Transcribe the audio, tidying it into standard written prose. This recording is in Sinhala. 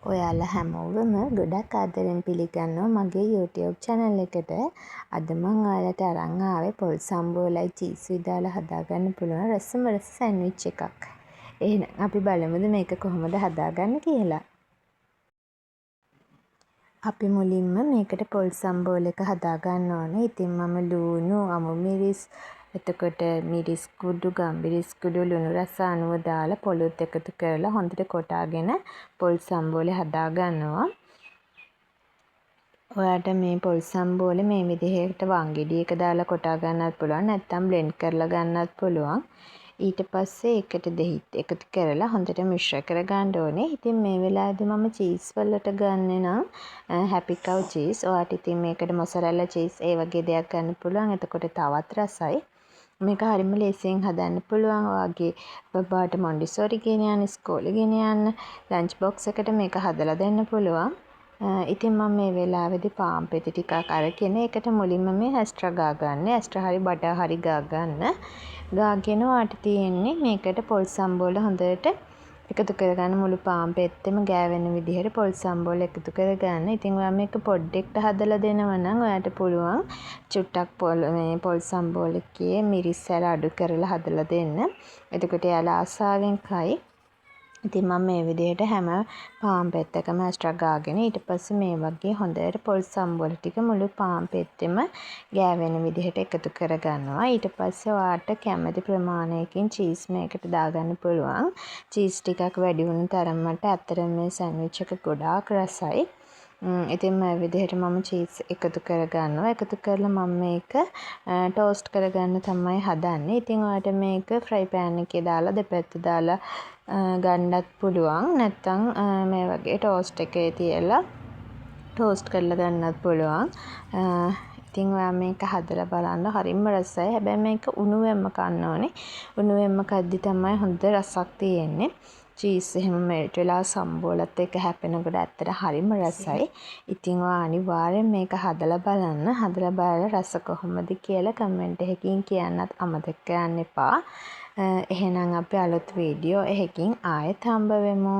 ඔයාලා හැමෝවම ගොඩක් ආදරෙන් පිළිගන්නවා මගේ YouTube channel එකට. අද මම ඔයාලට අරන් ආවේ පොල් සම්බෝලයි චීස් දාලා හදාගන්න පුළුවන් රසම රස සෑන්ඩ්විච් එකක්. එහෙනම් අපි බලමුද මේක කොහොමද හදාගන්නේ කියලා. අපි මුලින්ම මේකට පොල් සම්බෝල එක හදාගන්න ඕනේ. ඉතින් මම ලුණු, අමු මිරිස්, එතකොට මිරිස් කුඩු, ගම්මිරිස් කුඩු, ලුණු රස අනුව දාලා පොලොත් එකතු කරලා හොඳට කොටාගෙන පොල් සම්බෝලේ හදාගන්නවා. ඔයාලට මේ පොල් සම්බෝලේ මේ විදිහට වංගෙඩියක දාලා කොටා ගන්නත් පුළුවන්. නැත්නම් බ්ලෙන්ඩ් කරලා ගන්නත් පුළුවන්. ඊට පස්සේ ඒකට දෙහිත් එකතු කරලා හොඳට මිශ්‍ර කරගන්න ඕනේ. ඉතින් මේ වෙලාවේදී මම චීස් වලට ගන්නෙ නම් හැපි කව් චීස්. ඔයාලට ඉතින් මේකට මොසරෙල්ලා චීස් ඒ වගේ දෙයක් ගන්න පුළුවන්. එතකොට තවත් රසයි. මේක හරිම ලේසියෙන් හදන්න පුළුවන්. ඔයාගේ බබාට මොන්ඩිසෝරි ගෙන යන්න, ඉස්කෝලේ ගෙන යන්න, ලන්ච් බොක්ස් එකට මේක හදලා දෙන්න පුළුවන්. ඉතින් මම මේ වෙලාවේදී පාන් පෙති ටිකක් අරගෙන ඒකට මුලින්ම මේ ඇස්ට්‍රා ගා ගන්න. ඇස්ට්‍රා හරි බටර් හරි ගා ගන්න. ගාගෙන වාට තියෙන්නේ මේකට පොල් සම්බෝල හොඳට එකතු කරගන්න මුළු පාන් පෙත්තෙම ගෑවෙන විදිහට පොල් සම්බෝල එකතු කරගන්න. ඉතින් ඔයා මේක පොඩ්ඩෙක්ට හදලා දෙනවා නම් ඔයාට පුළුවන් චුට්ටක් පොල් සම්බෝල එකේ මිරිස් සැර අඩු කරලා හදලා දෙන්න. එතකොට එයාලා ආසාවෙන් කයි. ඉතින් මම මේ විදිහට හැම පාන් පෙත්තකම ඇස්ට්‍රා ගාගෙන ඊට පස්සේ මේ වගේ හොඳට පොල් සම්බෝල ටික මුළු පාන් පෙත්තෙම ගෑවෙන විදිහට එකතු කරගන්නවා. ඊට පස්සේ ඔයාට කැමති ප්‍රමාණයකින් චීස් මේකට දාගන්න පුළුවන්. චීස් ටිකක් වැඩි වුණු තරමට ඇත්තටම මේ සෑන්ඩ්විච් එක ගොඩාක් රසයි. ඉතින් මේ විදිහට මම චීස් එකතු කරගන්නවා. එකතු කරලා මම මේක ටෝස්ට් කරගන්න තමයි හදන්නේ. ඉතින් ඔයාට මේක ෆ්‍රයි පෑන් එකේ දාලා දෙපැත්ත දාලා ගන්නත් පුළුවන්. නැත්නම් මේ වගේ ටෝස්ට් එකේ තියලා ටෝස්ට් කරලා ගන්නත් පුළුවන්. ඉතින් ඔයා මේක හදලා බලන්න හරිම රසයි. හැබැයි මේක උණුවෙන්ම කන්න ඕනේ. උණුවෙන්ම කද්දි තමයි හොඳ රසක් තියෙන්නේ. චීස් එහෙම මෙල්ට් වෙලා සම්බෝලත් එක්ක හැපෙනකොට ඇත්තට හරිම රසයි. ඉතින් ඔයා අනිවාර්යෙන් මේක හදලා බලන්න. හදලා බලලා රස කොහොමද කියලා කමෙන්ට් එකකින් කියන්නත් අමතක කරන්න එපා. එහෙනම් අපි අලුත් වීඩියෝ එකකින් ආයෙත් හම්බ වෙමු.